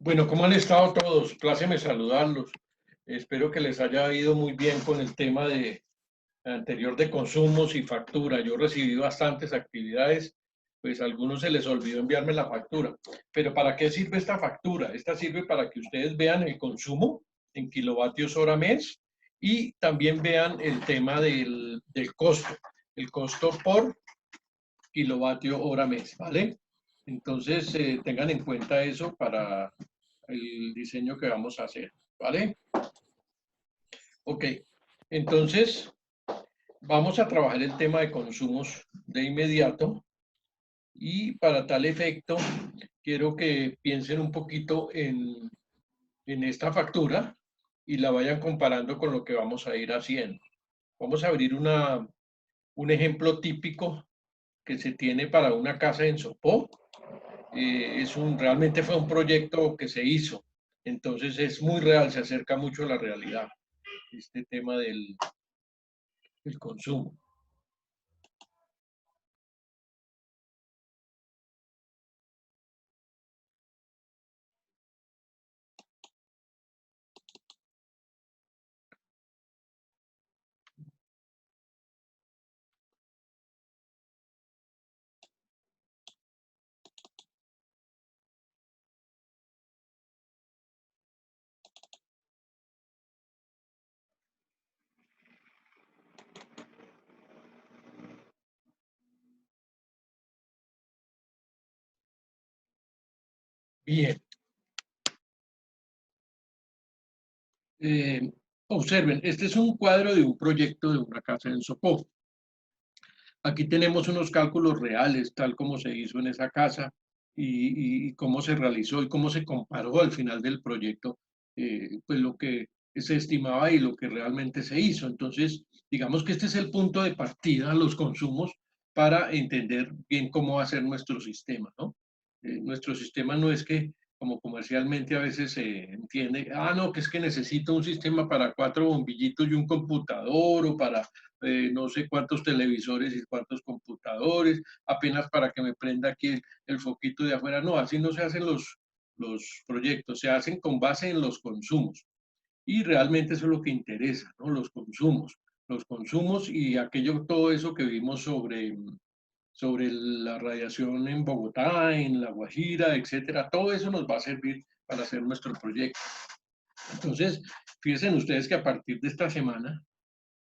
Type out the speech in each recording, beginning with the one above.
Bueno, ¿cómo han estado todos? Pláceme saludarlos. Espero que les haya ido muy bien con el tema anterior de consumos y factura. Yo recibí bastantes actividades, pues a algunos se les olvidó enviarme la factura. Pero ¿para qué sirve esta factura? Esta sirve para que ustedes vean el consumo en kilovatios hora mes y también vean el tema del costo, el costo por kilovatio hora mes, ¿vale? Entonces, tengan en cuenta eso para el diseño que vamos a hacer, ¿vale? Ok, entonces vamos a trabajar el tema de consumos de inmediato y para tal efecto quiero que piensen un poquito en esta factura y la vayan comparando con lo que vamos a ir haciendo. Vamos a abrir un ejemplo típico que se tiene para una casa en Sopó. Realmente fue un proyecto que se hizo, entonces es muy real, se acerca mucho a la realidad, este tema del consumo. Bien, eh, observen, este es un cuadro de un proyecto de una casa en Sopó. Aquí tenemos unos cálculos reales, tal como se hizo en esa casa y cómo se realizó y cómo se comparó al final del proyecto, pues lo que se estimaba y lo que realmente se hizo. Entonces, digamos que este es el punto de partida, los consumos, para entender bien cómo va a ser nuestro sistema, ¿no? Nuestro sistema no es que, como comercialmente a veces se entiende, no, que es que necesito un sistema para 4 bombillitos y un computador o para no sé cuántos televisores y cuántos computadores, apenas para que me prenda aquí el foquito de afuera. No, así no se hacen los proyectos, se hacen con base en los consumos. Y realmente eso es lo que interesa, ¿no? Los consumos y aquello, todo eso que vimos sobre la radiación en Bogotá, en La Guajira, etcétera, todo eso nos va a servir para hacer nuestro proyecto. Entonces, fíjense ustedes que a partir de esta semana,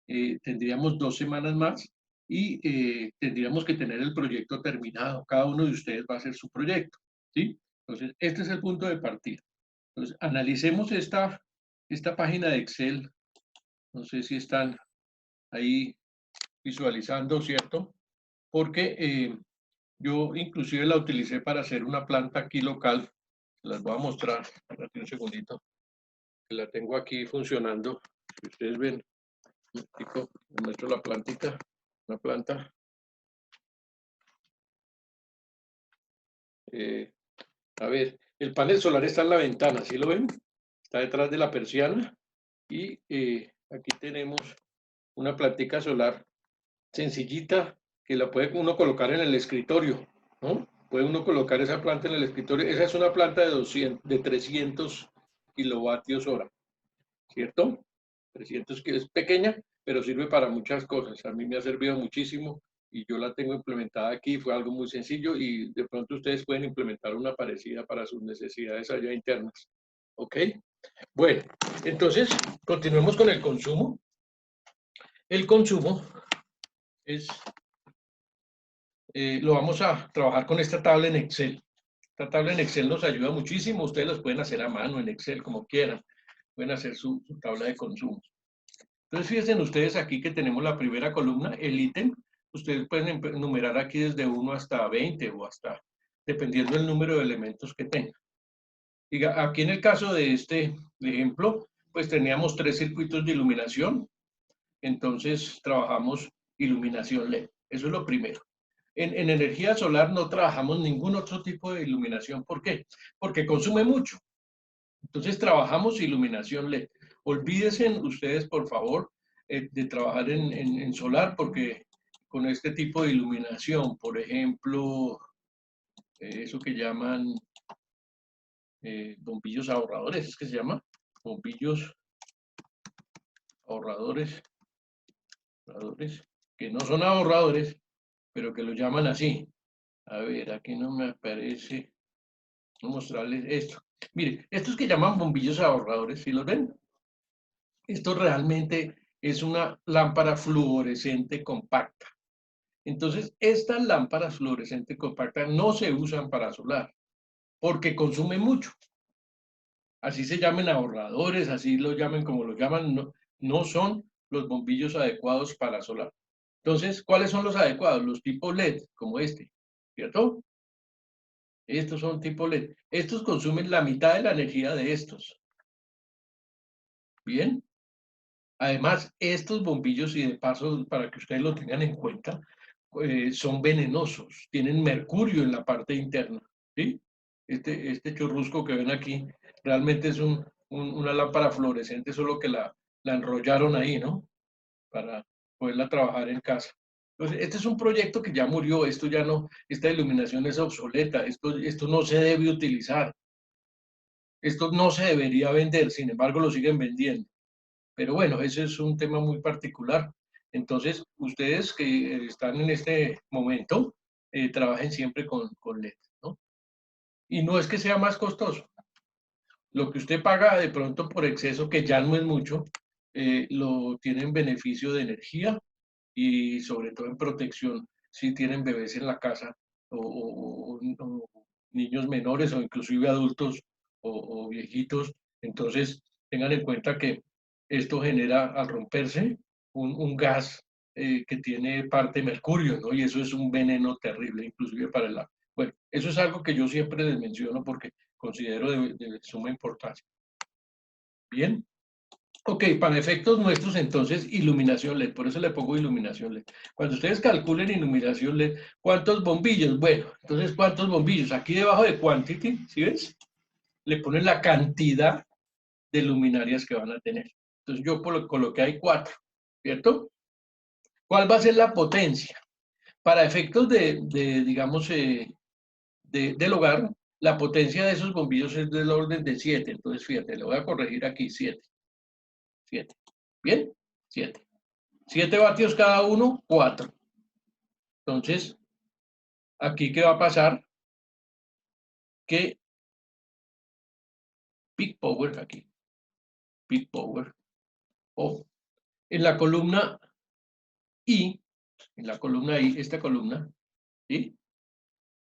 tendríamos 2 semanas más y tendríamos que tener el proyecto terminado. Cada uno de ustedes va a hacer su proyecto, ¿sí? Entonces, este es el punto de partida. Entonces, analicemos esta página de Excel. No sé si están ahí visualizando, ¿cierto? Porque yo inclusive la utilicé para hacer una planta aquí local. Las voy a mostrar. Espérate un segundito. Que la tengo aquí funcionando. Si ustedes ven, les muestro la plantita. Una planta. Eh, a ver, el panel solar está en la ventana, ¿sí lo ven? Está detrás de la persiana y aquí tenemos una plantica solar sencillita que la puede uno colocar en el escritorio, ¿no? Puede uno colocar esa planta en el escritorio. Esa es una planta de 300 kilovatios hora, ¿cierto? 300 que es pequeña, pero sirve para muchas cosas. A mí me ha servido muchísimo y yo la tengo implementada aquí. Fue algo muy sencillo y de pronto ustedes pueden implementar una parecida para sus necesidades allá internas. ¿Ok? Bueno, entonces continuemos con el consumo. El consumo es, lo vamos a trabajar con esta tabla en Excel. Esta tabla en Excel nos ayuda muchísimo. Ustedes los pueden hacer a mano en Excel, como quieran. Pueden hacer su tabla de consumo. Entonces, fíjense ustedes aquí que tenemos la primera columna, el ítem. Ustedes pueden enumerar aquí desde 1 hasta 20 o hasta, dependiendo del número de elementos que tengan. Diga, aquí en el caso de este ejemplo, pues teníamos 3 circuitos de iluminación. Entonces, trabajamos iluminación LED. Eso es lo primero. En energía solar no trabajamos ningún otro tipo de iluminación. ¿Por qué? Porque consume mucho. Entonces trabajamos iluminación LED. Olvídense ustedes, por favor, de trabajar en solar porque con este tipo de iluminación, por ejemplo, eso que llaman bombillos ahorradores, es que se llama, bombillos ahorradores, que no son ahorradores, pero que lo llaman así. A ver, aquí no me aparece. Voy a mostrarles esto. Mire, estos que llaman bombillos ahorradores, ¿sí los ven? Esto realmente es una lámpara fluorescente compacta. Entonces, estas lámparas fluorescentes compactas no se usan para solar, porque consumen mucho. Así se llamen ahorradores, así lo llamen como lo llaman, no, no son los bombillos adecuados para solar. Entonces, ¿cuáles son los adecuados? Los tipo LED, como este, ¿cierto? Estos son tipo LED. Estos consumen la mitad de la energía de estos. Bien. Además, estos bombillos, y de paso, para que ustedes lo tengan en cuenta, son venenosos, tienen mercurio en la parte interna, ¿sí? Este churrusco que ven aquí realmente es una lámpara fluorescente, solo que la enrollaron ahí, ¿no? Para poderla trabajar en casa. Entonces, este es un proyecto que ya murió, esto ya no, esta iluminación es obsoleta, esto no se debe utilizar, esto no se debería vender, sin embargo lo siguen vendiendo. Pero bueno, ese es un tema muy particular. Entonces, ustedes que están en este momento, trabajen siempre con LED, ¿no? Y no es que sea más costoso. Lo que usted paga de pronto por exceso, que ya no es mucho, lo tiene en beneficio de energía y sobre todo en protección si tienen bebés en la casa o niños menores o inclusive adultos o viejitos. Entonces, tengan en cuenta que esto genera al romperse un gas que tiene parte mercurio, ¿no? Y eso es un veneno terrible, inclusive para el agua. Bueno, eso es algo que yo siempre les menciono porque considero de suma importancia. Bien. Ok, para efectos nuestros, entonces, iluminación LED. Por eso le pongo iluminación LED. Cuando ustedes calculen iluminación LED, ¿cuántos bombillos? Bueno, entonces, ¿cuántos bombillos? Aquí debajo de quantity, ¿sí ves? Le ponen la cantidad de luminarias que van a tener. Entonces, yo coloqué ahí 4, ¿cierto? ¿Cuál va a ser la potencia? Para efectos digamos, del hogar, la potencia de esos bombillos es del orden de 7. Entonces, fíjate, le voy a corregir aquí 7. 7. ¿Bien? 7. 7 vatios cada uno, 4. Entonces, aquí, ¿qué va a pasar? Que peak power, aquí, peak power, o en la columna I, esta columna, ¿sí?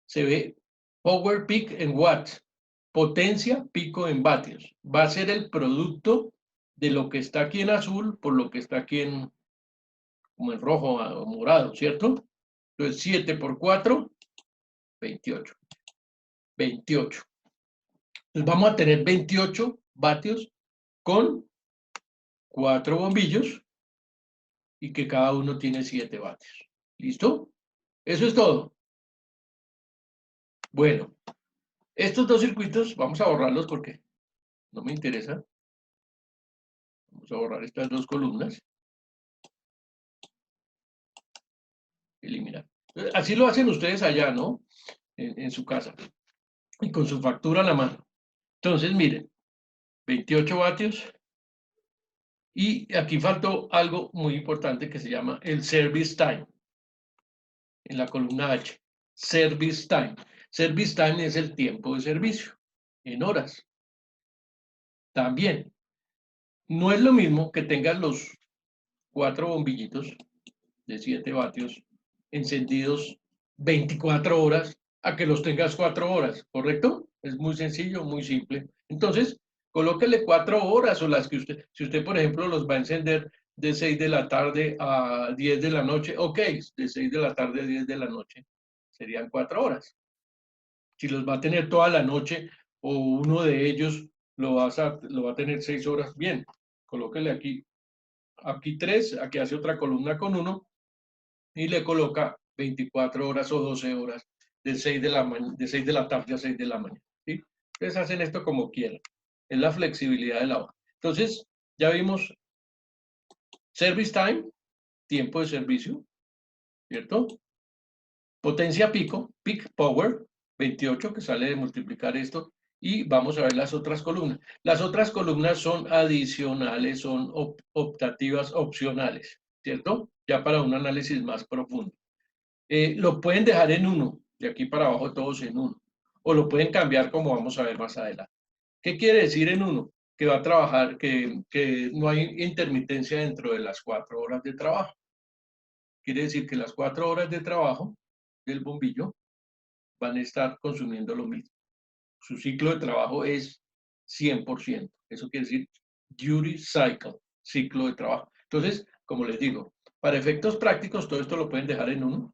Se ve power peak en watts, potencia pico en vatios. Va a ser el producto de lo que está aquí en azul por lo que está aquí como en rojo o morado, ¿cierto? Entonces, 7 por 4, 28. 28. Entonces, vamos a tener 28 vatios con 4 bombillos y que cada uno tiene 7 vatios. ¿Listo? Eso es todo. Bueno, estos dos circuitos vamos a borrarlos porque no me interesa. Vamos a borrar estas dos columnas. Eliminar. Así lo hacen ustedes allá, ¿no? En su casa. Y con su factura a la mano. Entonces, miren, 28 vatios. Y aquí faltó algo muy importante que se llama el service time. En la columna H. Service time. Service time es el tiempo de servicio en horas. También, no es lo mismo que tengas los 4 bombillitos de 7 vatios encendidos 24 horas a que los tengas 4 horas, ¿correcto? Es muy sencillo, muy simple. Entonces, colóquele 4 horas o las que usted, si usted, por ejemplo, los va a encender de 6 de la tarde a 10 de la noche, ok, de 6 de la tarde a 10 de la noche, serían 4 horas. Si los va a tener toda la noche o uno de ellos lo va a tener 6 horas, bien, colóquele aquí 3, aquí hace otra columna con 1 y le coloca 24 horas o 12 horas de 6 de la tarde a 6 de la mañana. ¿Sí? Ustedes hacen esto como quieran. Es la flexibilidad de la hoja. Entonces, ya vimos service time, tiempo de servicio, ¿cierto? Potencia pico, peak power, 28, que sale de multiplicar esto, Y vamos a ver las otras columnas. Las otras columnas son adicionales, son optativas, opcionales, ¿cierto? Ya para un análisis más profundo. Lo pueden dejar en 1, de aquí para abajo todos en 1. O lo pueden cambiar como vamos a ver más adelante. ¿Qué quiere decir en 1? Que va a trabajar, que no hay intermitencia dentro de las 4 horas de trabajo. Quiere decir que las 4 horas de trabajo del bombillo van a estar consumiendo lo mismo. Su ciclo de trabajo es 100%. Eso quiere decir duty cycle, ciclo de trabajo. Entonces, como les digo, para efectos prácticos, todo esto lo pueden dejar en 1,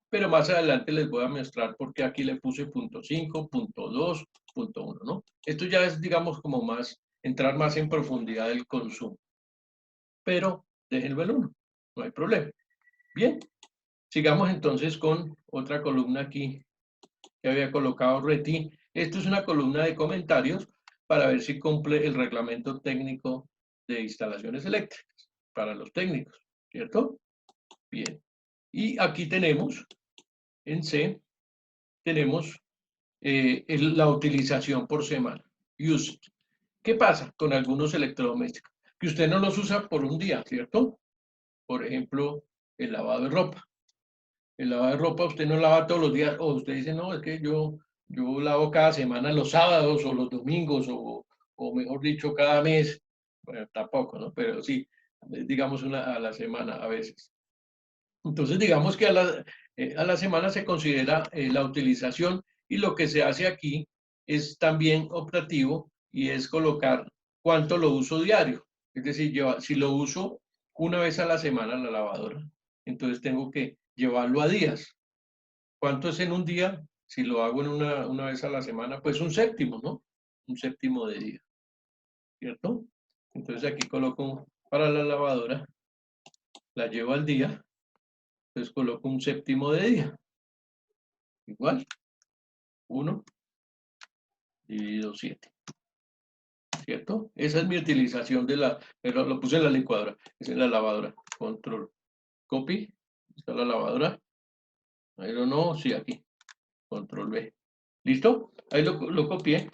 pero más adelante les voy a mostrar por qué aquí le puse punto 5, punto 2, punto 1, ¿no? Esto ya es, digamos, como más, entrar más en profundidad del consumo. Pero déjenlo en 1, no hay problema. Bien, sigamos entonces con otra columna aquí que había colocado Reti. Esto es una columna de comentarios para ver si cumple el reglamento técnico de instalaciones eléctricas para los técnicos, ¿cierto? Bien. Y aquí tenemos, en C, tenemos la utilización por semana. Usage. ¿Qué pasa con algunos electrodomésticos? Que usted no los usa por un día, ¿cierto? Por ejemplo, el lavado de ropa. El lavado de ropa usted no lava todos los días, o usted dice, no, es que yo lavo cada semana los sábados o los domingos, o mejor dicho, cada mes. Bueno, tampoco, ¿no? Pero sí, digamos una a la semana a veces. Entonces, digamos que a la semana se considera la utilización y lo que se hace aquí es también optativo y es colocar cuánto lo uso diario. Es decir, si lo uso una vez a la semana la lavadora, entonces tengo que llevarlo a días. ¿Cuánto es en un día? Si lo hago en una vez a la semana, pues un séptimo, ¿no? Un séptimo de día, ¿cierto? Entonces aquí coloco para la lavadora, la llevo al día, entonces coloco un séptimo de día. Igual, 1 dividido 7, ¿cierto? Esa es mi utilización pero lo puse en la licuadora, es en la lavadora. Control, copy, está la lavadora. Pero no, sí, aquí. Control V. ¿Listo? Ahí lo copié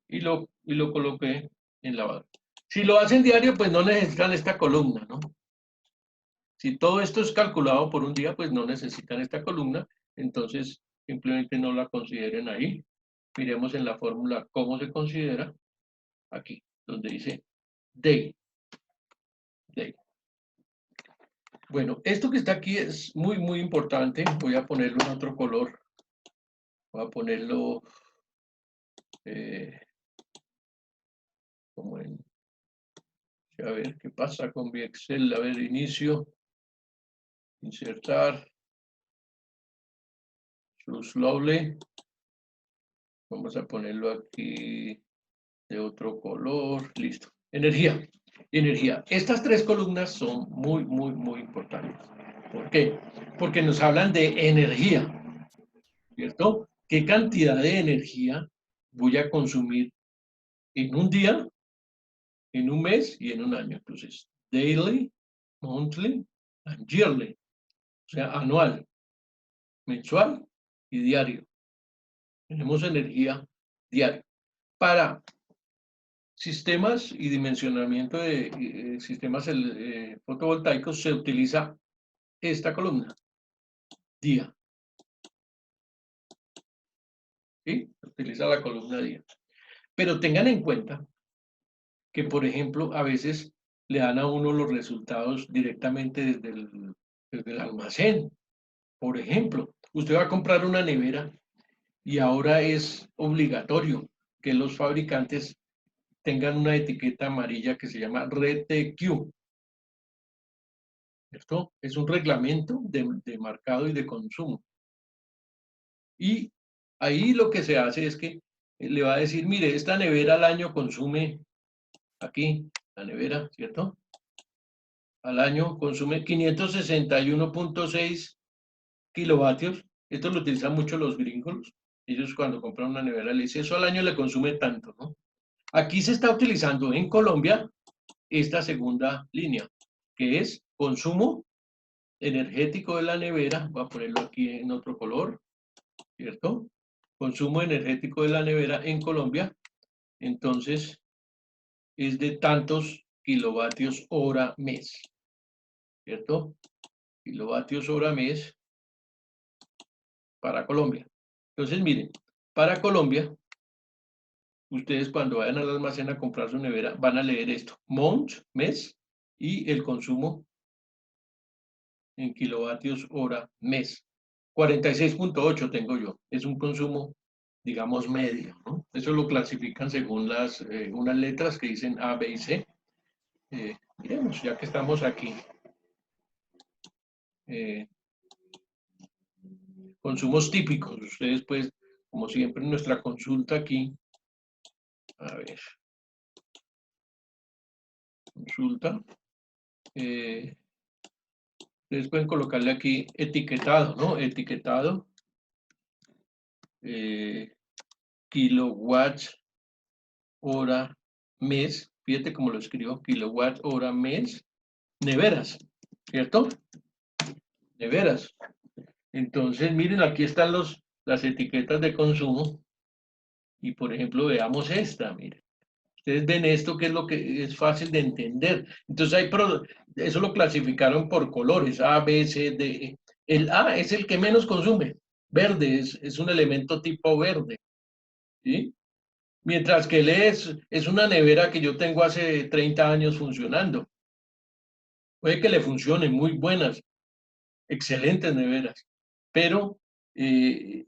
y lo coloqué en lavadora. Si lo hacen diario, pues no necesitan esta columna, ¿no? Si todo esto es calculado por un día, pues no necesitan esta columna, entonces simplemente no la consideren ahí. Miremos en la fórmula cómo se considera, aquí, donde dice day. Day. Bueno, esto que está aquí es muy, muy importante. Voy a ponerlo en otro color. Voy a ponerlo como en... A ver, ¿qué pasa con mi Excel? A ver, inicio, insertar, slowly. Vamos a ponerlo aquí de otro color. Listo. Energía. Energía. Estas 3 columnas son muy, muy, muy importantes. ¿Por qué? Porque nos hablan de energía, ¿cierto? ¿Qué cantidad de energía voy a consumir en un día, en un mes y en un año? Entonces, daily, monthly and yearly. O sea, anual, mensual y diario. Tenemos energía diaria. Para sistemas y dimensionamiento de sistemas fotovoltaicos se utiliza esta columna, día. ¿Sí? Se utiliza la columna día. Pero tengan en cuenta que, por ejemplo, a veces le dan a uno los resultados directamente desde el almacén. Por ejemplo, usted va a comprar una nevera y ahora es obligatorio que los fabricantes tengan una etiqueta amarilla que se llama RTQ. Esto es un reglamento de marcado y de consumo. Y ahí lo que se hace es que le va a decir, mire, esta nevera al año consume, aquí, la nevera, ¿cierto? Al año consume 561.6 kilovatios. Esto lo utilizan mucho los gringos. Ellos cuando compran una nevera le dicen, eso al año le consume tanto, ¿no? Aquí se está utilizando en Colombia esta segunda línea, que es consumo energético de la nevera. Voy a ponerlo aquí en otro color, ¿cierto? consumo energético de la nevera en Colombia, entonces es de tantos kilovatios hora mes, ¿cierto? Kilovatios hora mes para Colombia. Entonces, miren, para Colombia, ustedes cuando vayan al almacén a comprar su nevera, van a leer esto, month, mes, y el consumo en kilovatios hora mes. 46.8 tengo yo. Es un consumo, digamos, medio, ¿no? Eso lo clasifican según unas letras que dicen A, B y C. Miremos, ya que estamos aquí. Eh, consumos típicos. Ustedes, pues, como siempre, en nuestra consulta aquí. A ver. Consulta. Ustedes pueden colocarle aquí etiquetado, ¿no? Etiquetado. Kilowatts hora mes. Fíjate cómo lo escribo. Kilowatts hora mes. Neveras, ¿cierto? Neveras. Entonces, miren, aquí están las etiquetas de consumo. Y, por ejemplo, veamos esta, miren. Ustedes ven esto, que es lo que es fácil de entender. Entonces, eso lo clasificaron por colores, A, B, C, D, E. El A es el que menos consume. Verde, es un elemento tipo verde. ¿Sí? Mientras que el E es una nevera que yo tengo hace 30 años funcionando. Puede que le funcionen, muy buenas, excelentes neveras, pero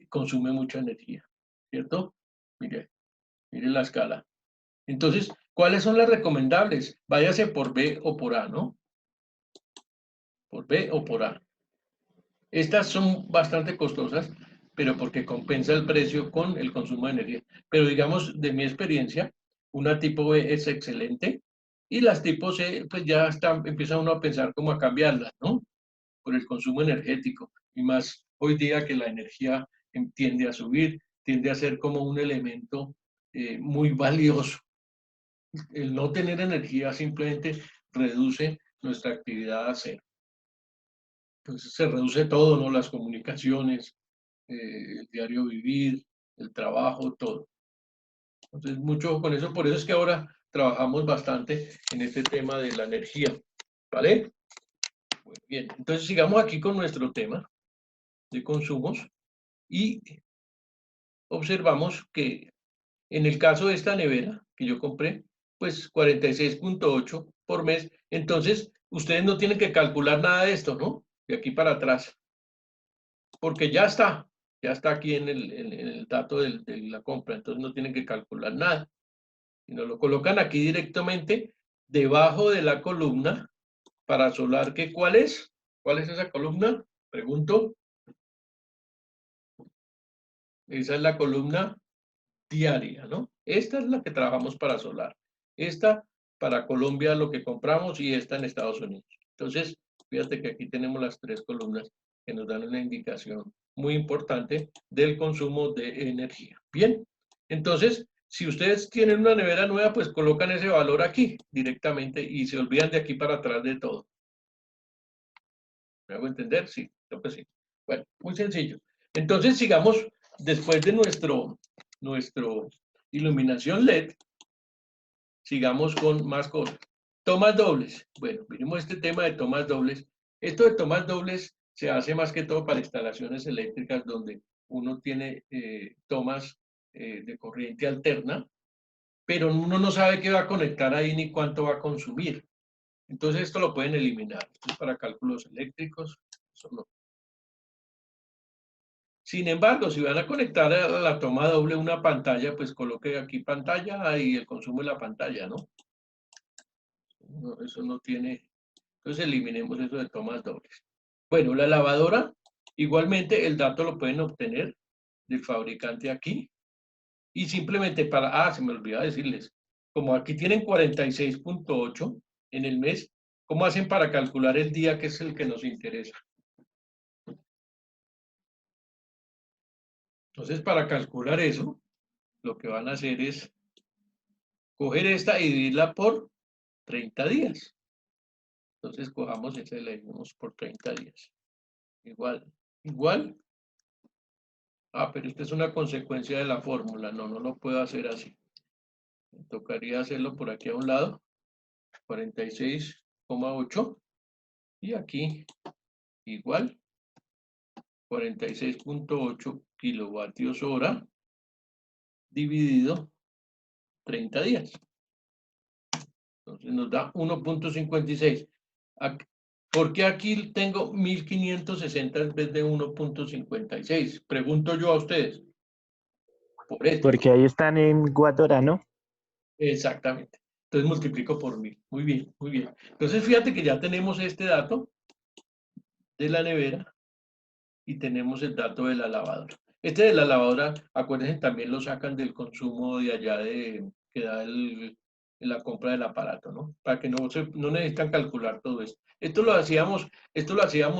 consume mucha energía, ¿cierto? Mire, mire la escala. Entonces, ¿cuáles son las recomendables? Váyase por B o por A, ¿no? Por B o por A. Estas son bastante costosas, pero porque compensa el precio con el consumo de energía. Pero digamos, de mi experiencia, una tipo B es excelente y las tipo C, pues ya empieza uno a pensar cómo a cambiarlas, ¿no? Por el consumo energético. Y más hoy día que la energía tiende a subir, tiende a ser como un elemento muy valioso. El no tener energía simplemente reduce nuestra actividad a cero. Entonces se reduce todo, ¿no? Las comunicaciones, el diario vivir, el trabajo, todo. Entonces, mucho con eso, por eso es que ahora trabajamos bastante en este tema de la energía, ¿vale? Muy bien, entonces sigamos aquí con nuestro tema de consumos y observamos que en el caso de esta nevera que yo compré, pues 46.8 por mes, entonces ustedes no tienen que calcular nada de esto, ¿no? De aquí para atrás, porque ya está aquí en el dato de la compra, entonces no tienen que calcular nada, sino lo colocan aquí directamente debajo de la columna para solar, ¿qué cuál es? ¿Cuál es esa columna? Pregunto. Esa es la columna diaria, ¿no? Esta es la que trabajamos para solar. Esta para Colombia lo que compramos y esta en Estados Unidos. Entonces, fíjate que aquí tenemos las tres columnas que nos dan una indicación muy importante del consumo de energía. Bien, entonces, si ustedes tienen una nevera nueva, pues colocan ese valor aquí directamente y se olvidan de aquí para atrás de todo. ¿Me hago entender? Sí, creo que sí. Bueno, muy sencillo. Entonces, sigamos después de nuestro iluminación LED, sigamos con más cosas. Tomas dobles. Bueno, miremos este tema de tomas dobles. Esto de tomas dobles se hace más que todo para instalaciones eléctricas donde uno tiene tomas de corriente alterna, pero uno no sabe qué va a conectar ahí ni cuánto va a consumir. Entonces esto lo pueden eliminar. Esto es para cálculos eléctricos. Eso no. Sin embargo, si van a conectar a la toma doble una pantalla, pues coloque aquí pantalla y el consumo de la pantalla, ¿no? Eso no tiene. Entonces eliminemos eso de tomas dobles. Bueno, la lavadora, igualmente el dato lo pueden obtener del fabricante aquí. Y simplemente se me olvidó decirles, como aquí tienen 46.8 en el mes, ¿cómo hacen para calcular el día que es el que nos interesa? Entonces, para calcular eso, lo que van a hacer es coger esta y dividirla por 30 días. Entonces, cojamos esa y la dividimos por 30 días. Igual, igual Ah, pero esta es una consecuencia de la fórmula. No, no lo puedo hacer así. Me tocaría hacerlo por aquí a un lado. 46,8. Y aquí igual. 46,8 kilovatios hora dividido 30 días. Entonces nos da 1,56. ¿Por qué aquí tengo 1560 en vez de 1,56? Pregunto yo a ustedes. Por esto. Porque ahí están en Guatora, ¿no? Exactamente. Entonces multiplico por 1000. Muy bien, muy bien. Entonces fíjate que ya tenemos este dato de la nevera y tenemos el dato de la lavadora. Este de la lavadora, acuérdense, también lo sacan del consumo de allá que da la compra del aparato, ¿no? Para que no necesitan calcular todo esto. Esto lo hacíamos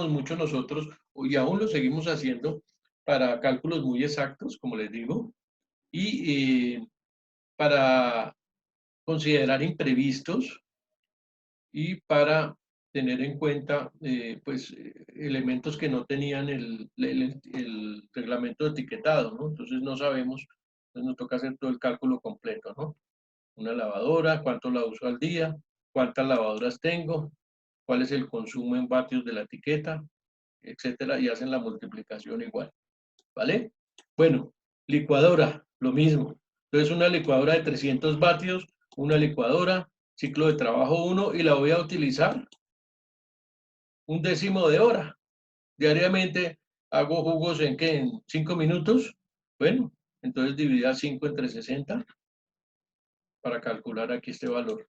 mucho nosotros y aún lo seguimos haciendo para cálculos muy exactos, como les digo, y para considerar imprevistos y para tener en cuenta pues, elementos que no tenían el reglamento de etiquetado, ¿no? Entonces no sabemos, entonces nos toca hacer todo el cálculo completo, ¿no? Una lavadora, cuánto la uso al día, cuántas lavadoras tengo, cuál es el consumo en vatios de la etiqueta, etcétera, y hacen la multiplicación igual, ¿vale? Bueno, licuadora, lo mismo. Entonces una licuadora de 300 vatios, una licuadora, ciclo de trabajo 1 y la voy a utilizar un décimo de hora. Diariamente hago jugos en ¿qué? En 5 minutos. Bueno, entonces dividida 5 entre 60 para calcular aquí este valor.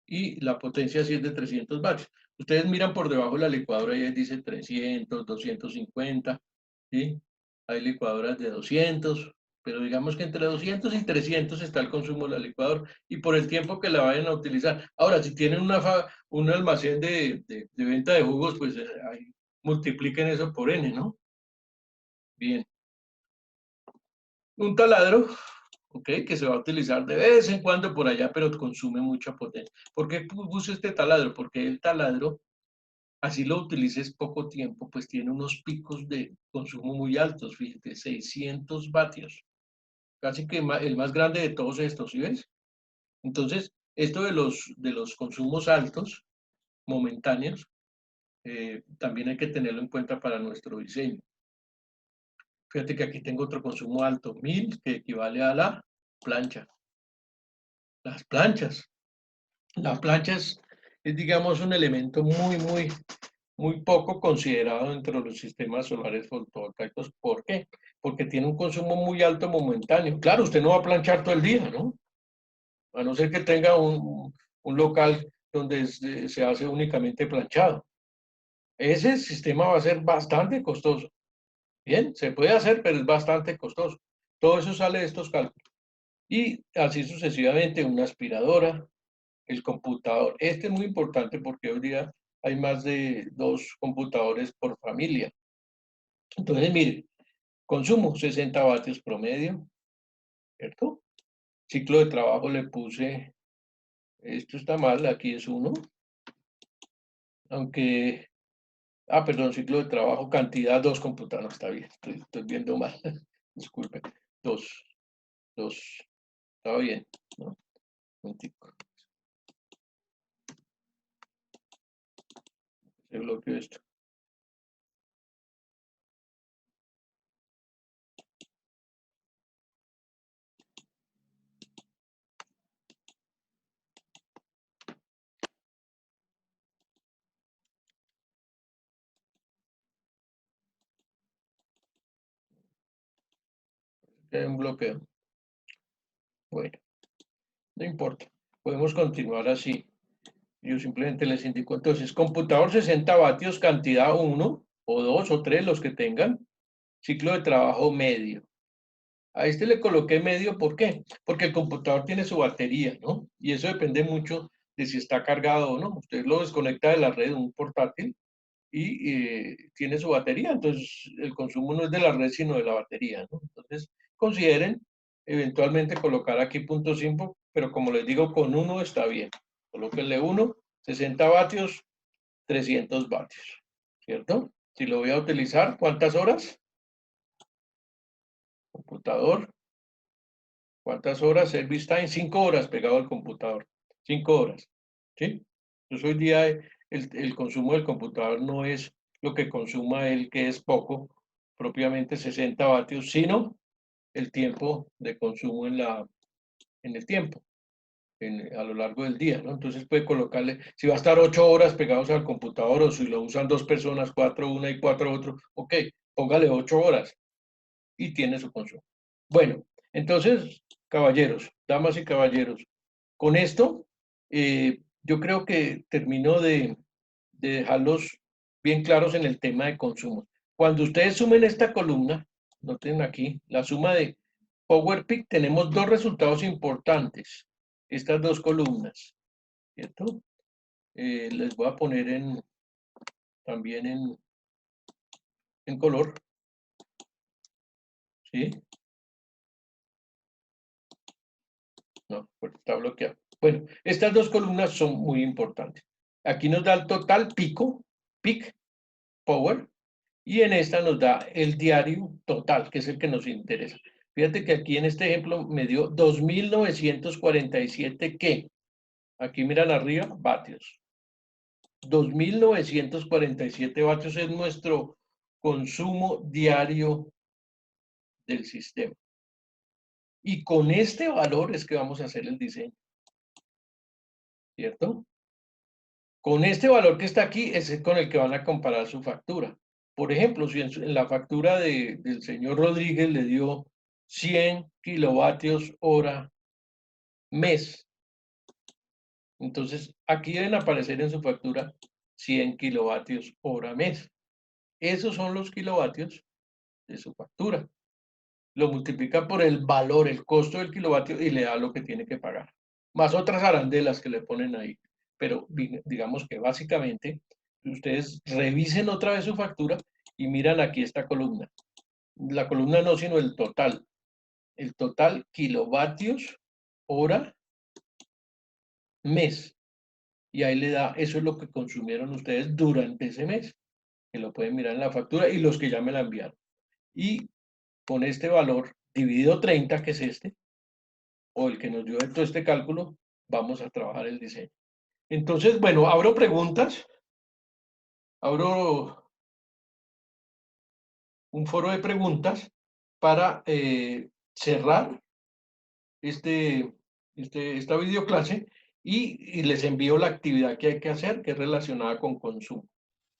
Y la potencia sí es de 300 vatios. Ustedes miran por debajo de la licuadora y ahí dice 300, 250, ¿sí? Hay licuadoras de 200, pero digamos que entre 200 y 300 está el consumo de la licuadora y por el tiempo que la vayan a utilizar. Ahora, si tienen un almacén de venta de jugos, pues ahí multipliquen eso por N, ¿no? Bien. Un taladro, ¿ok? Que se va a utilizar de vez en cuando por allá, pero consume mucha potencia. ¿Por qué puse este taladro? Porque el taladro, así lo utilices poco tiempo, pues tiene unos picos de consumo muy altos, fíjate, 600 vatios. Casi que el más grande de todos estos, ¿sí ves? Entonces, esto de los consumos altos, momentáneos, también hay que tenerlo en cuenta para nuestro diseño. Fíjate que aquí tengo otro consumo alto, 1000, que equivale a la plancha. Las planchas. La plancha es, digamos, un elemento muy poco considerado dentro de los sistemas solares fotovoltaicos. ¿Por qué? Porque tiene un consumo muy alto momentáneo. Claro, usted no va a planchar todo el día, ¿no? A no ser que tenga un local donde se hace únicamente planchado. Ese sistema va a ser bastante costoso. Bien, se puede hacer, pero es bastante costoso. Todo eso sale de estos cálculos. Y así sucesivamente, una aspiradora, el computador. Este es muy importante porque hoy día hay más de 2 computadores por familia. Entonces, mire, consumo 60 vatios promedio, ¿cierto? Ciclo de trabajo le puse, esto está mal, aquí es 1, aunque, perdón, ciclo de trabajo, cantidad 2 computadores, no, está bien, estoy viendo mal, disculpe, 2, 2, está bien, ¿no? Un tico, se bloqueó esto. Hay un bloqueo. Bueno, no importa, podemos continuar así. Yo simplemente les indico, entonces, computador 60 vatios, cantidad 1, o 2, o 3, los que tengan, ciclo de trabajo medio. A este le coloqué medio, ¿por qué? Porque el computador tiene su batería, ¿no? Y eso depende mucho de si está cargado o no. Usted lo desconecta de la red, un portátil, y tiene su batería, entonces el consumo no es de la red, sino de la batería, ¿no? Entonces, consideren eventualmente colocar aquí punto 5, pero como les digo, con 1 está bien. Colóquenle 1, 60 vatios, 300 vatios, ¿cierto? Si lo voy a utilizar, ¿cuántas horas? Computador. ¿Cuántas horas? Service time, 5 horas pegado al computador. 5 horas. ¿Sí? Entonces hoy día el consumo del computador no es lo que consuma él, que es poco, propiamente 60 vatios, sino el tiempo de consumo en el tiempo, a lo largo del día, ¿no? Entonces puede colocarle, si va a estar 8 horas pegados al computador o si lo usan 2 personas, 4 una y 4 otro, ok, póngale 8 horas y tiene su consumo. Bueno, entonces, caballeros, damas y caballeros, con esto yo creo que termino de dejarlos bien claros en el tema de consumo. Cuando ustedes sumen esta columna, noten aquí, la suma de Power Peak, tenemos dos resultados importantes, estas dos columnas, ¿cierto? Les voy a poner también en color, ¿sí? No, porque está bloqueado. Bueno, estas dos columnas son muy importantes. Aquí nos da el total pico, peak power, y en esta nos da el diario total, que es el que nos interesa. Fíjate que aquí en este ejemplo me dio 2.947, ¿qué? Aquí miran arriba, vatios. 2.947 vatios es nuestro consumo diario del sistema. Y con este valor es que vamos a hacer el diseño, ¿cierto? Con este valor que está aquí es con el que van a comparar su factura. Por ejemplo, si en la factura del señor Rodríguez le dio 100 kilovatios hora mes, entonces aquí deben aparecer en su factura 100 kilovatios hora mes. Esos son los kilovatios de su factura. Lo multiplica por el valor, el costo del kilovatio y le da lo que tiene que pagar. Más otras arandelas que le ponen ahí. Pero digamos que básicamente ustedes revisen otra vez su factura y miran aquí esta columna. La columna no, sino el total. El total kilovatios hora mes. Y ahí le da, eso es lo que consumieron ustedes durante ese mes. Que lo pueden mirar en la factura y los que ya me la enviaron. Y con este valor dividido 30, que es este, o el que nos dio todo este cálculo, vamos a trabajar el diseño. Entonces, bueno, abro preguntas, abro un foro de preguntas para cerrar esta videoclase y les envío la actividad que hay que hacer, que es relacionada con consumo.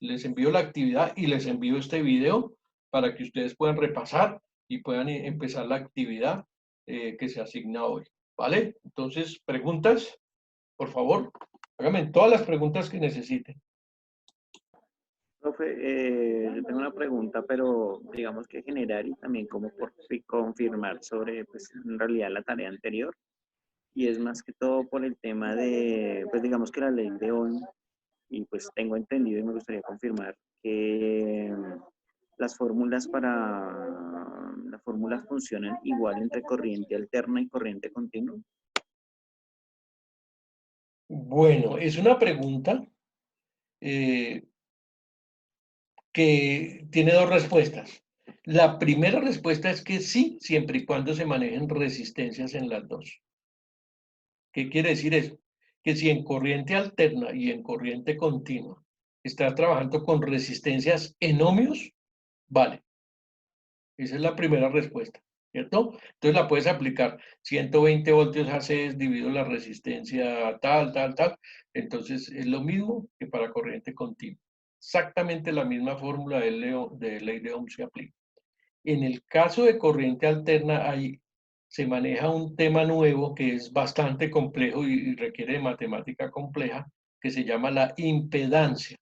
Les envío la actividad y les envío este video para que ustedes puedan repasar y puedan empezar la actividad que se asigna hoy. ¿Vale? Entonces, preguntas, por favor, háganme todas las preguntas que necesiten. Profe, yo tengo una pregunta, pero digamos que general y también como por confirmar sobre, pues, en realidad la tarea anterior. Y es más que todo por el tema de, pues, digamos que la ley de Ohm, y pues tengo entendido y me gustaría confirmar que las fórmulas las fórmulas funcionan igual entre corriente alterna y corriente continua. Bueno, es una pregunta eh, que tiene dos respuestas. La primera respuesta es que sí, siempre y cuando se manejen resistencias en las dos. ¿Qué quiere decir eso? Que si en corriente alterna y en corriente continua estás trabajando con resistencias en ohmios, vale. Esa es la primera respuesta, ¿cierto? Entonces la puedes aplicar 120 voltios AC dividido la resistencia tal, tal, tal. Entonces es lo mismo que para corriente continua. Exactamente la misma fórmula de ley de Ohm se aplica. En el caso de corriente alterna, ahí se maneja un tema nuevo que es bastante complejo y requiere de matemática compleja, que se llama la impedancia.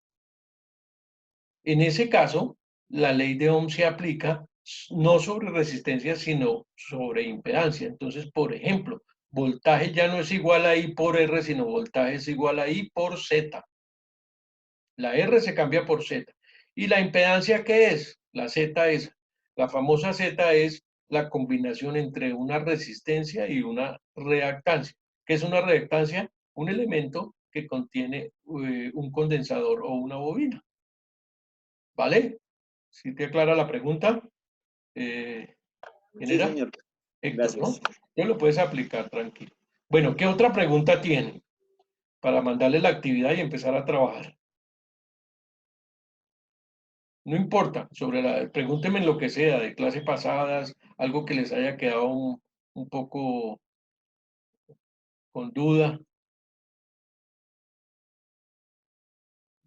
En ese caso, la ley de Ohm se aplica no sobre resistencia, sino sobre impedancia. Entonces, por ejemplo, voltaje ya no es igual a I por R, sino voltaje es igual a I por Z. La R se cambia por Z. ¿Y la impedancia qué es? La Z es, la famosa Z es la combinación entre una resistencia y una reactancia. ¿Qué es una reactancia? Un elemento que contiene un condensador o una bobina. ¿Vale? ¿Sí te aclara la pregunta? ¿Quién Sí, era? señor. Héctor, ¿no? Gracias. Tú lo puedes aplicar tranquilo. Bueno, ¿qué otra pregunta tiene para mandarle la actividad y empezar a trabajar? No importa, pregúntenme en lo que sea, de clase pasadas, algo que les haya quedado un poco con duda.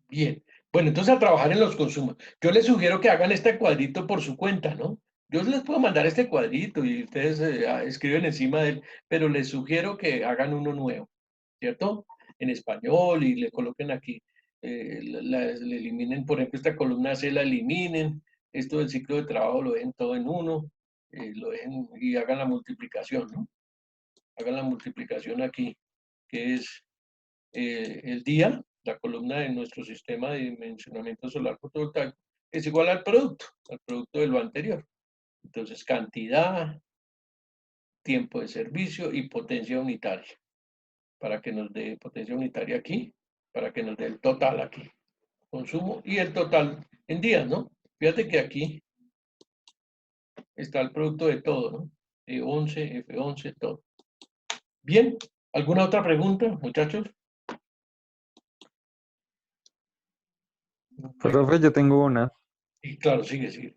Bien. Bueno, entonces a trabajar en los consumos. Yo les sugiero que hagan este cuadrito por su cuenta, ¿no? Yo les puedo mandar este cuadrito y ustedes escriben encima de él, pero les sugiero que hagan uno nuevo, ¿cierto? En español y le coloquen aquí, le eliminen, por ejemplo, esta columna C la eliminen, esto del ciclo de trabajo lo dejen todo en uno, lo dejen y hagan la multiplicación, ¿no? Hagan la multiplicación aquí, que es el día, la columna de nuestro sistema de dimensionamiento solar fotovoltaico, es igual al producto de lo anterior. Entonces, cantidad, tiempo de servicio y potencia unitaria, para que nos dé potencia unitaria aquí, para que nos dé el total aquí, consumo y el total en días, ¿no? Fíjate que aquí está el producto de todo, ¿no? E11, F11, todo. Bien, ¿alguna otra pregunta, muchachos? Bueno, Profe, yo tengo una. y claro, sigue.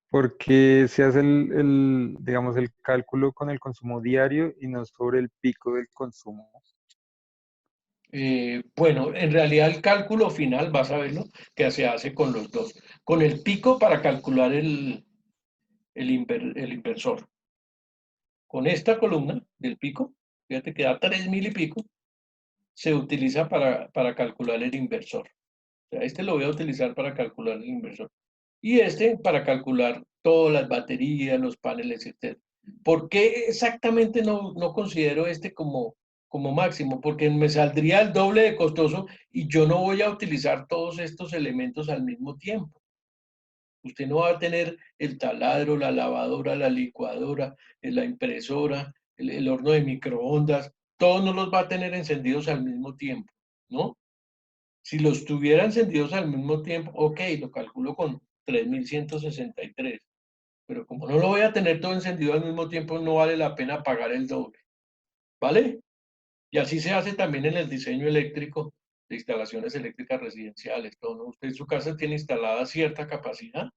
¿Por qué se hace digamos, el cálculo con el consumo diario y no sobre el pico del consumo? Bueno, en realidad el cálculo final, vas a verlo, que se hace con los dos. Con el pico para calcular el inversor. Con esta columna del pico, fíjate que da 3.000 y pico, se utiliza para calcular el inversor. O sea, este lo voy a utilizar para calcular el inversor. Y este para calcular todas las baterías, los paneles, etc. ¿Por qué exactamente no considero este como máximo? Porque me saldría el doble de costoso y yo no voy a utilizar todos estos elementos al mismo tiempo. Usted no va a tener el taladro, la lavadora, la licuadora, la impresora, el horno de microondas, todos no los va a tener encendidos al mismo tiempo, ¿no? Si los tuviera encendidos al mismo tiempo, ok, lo calculo con 3.163, pero como no lo voy a tener todo encendido al mismo tiempo, no vale la pena pagar el doble, ¿vale? Y así se hace también en el diseño eléctrico de instalaciones eléctricas residenciales, todo, ¿no? Usted en su casa tiene instalada cierta capacidad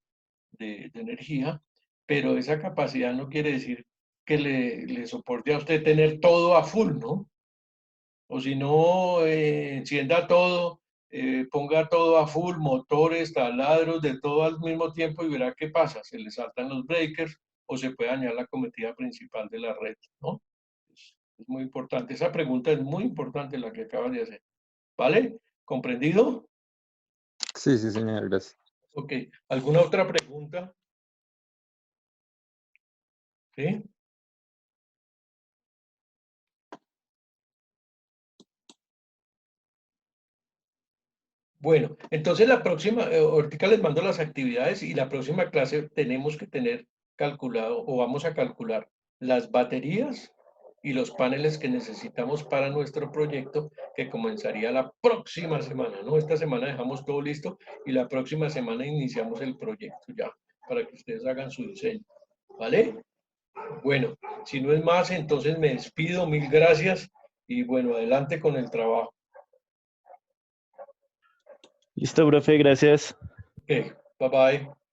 de energía, pero esa capacidad no quiere decir que le soporte a usted tener todo a full, ¿no? O si no, encienda todo, ponga todo a full, motores, taladros, de todo al mismo tiempo y verá qué pasa. Se le saltan los breakers o se puede dañar la cometida principal de la red, ¿no? Es muy importante. Esa pregunta es muy importante la que acabas de hacer. ¿Vale? ¿Comprendido? Sí, sí, señor, gracias. Ok. ¿Alguna otra pregunta? ¿Sí? Bueno, entonces la próxima, ahorita les mando las actividades y la próxima clase tenemos que tener calculado o vamos a calcular las baterías y los paneles que necesitamos para nuestro proyecto que comenzaría la próxima semana, ¿no? Esta semana dejamos todo listo y la próxima semana iniciamos el proyecto ya para que ustedes hagan su diseño, ¿vale? Bueno, si no es más, entonces me despido, mil gracias y bueno, adelante con el trabajo. Listo, profe, gracias. Ok, bye bye.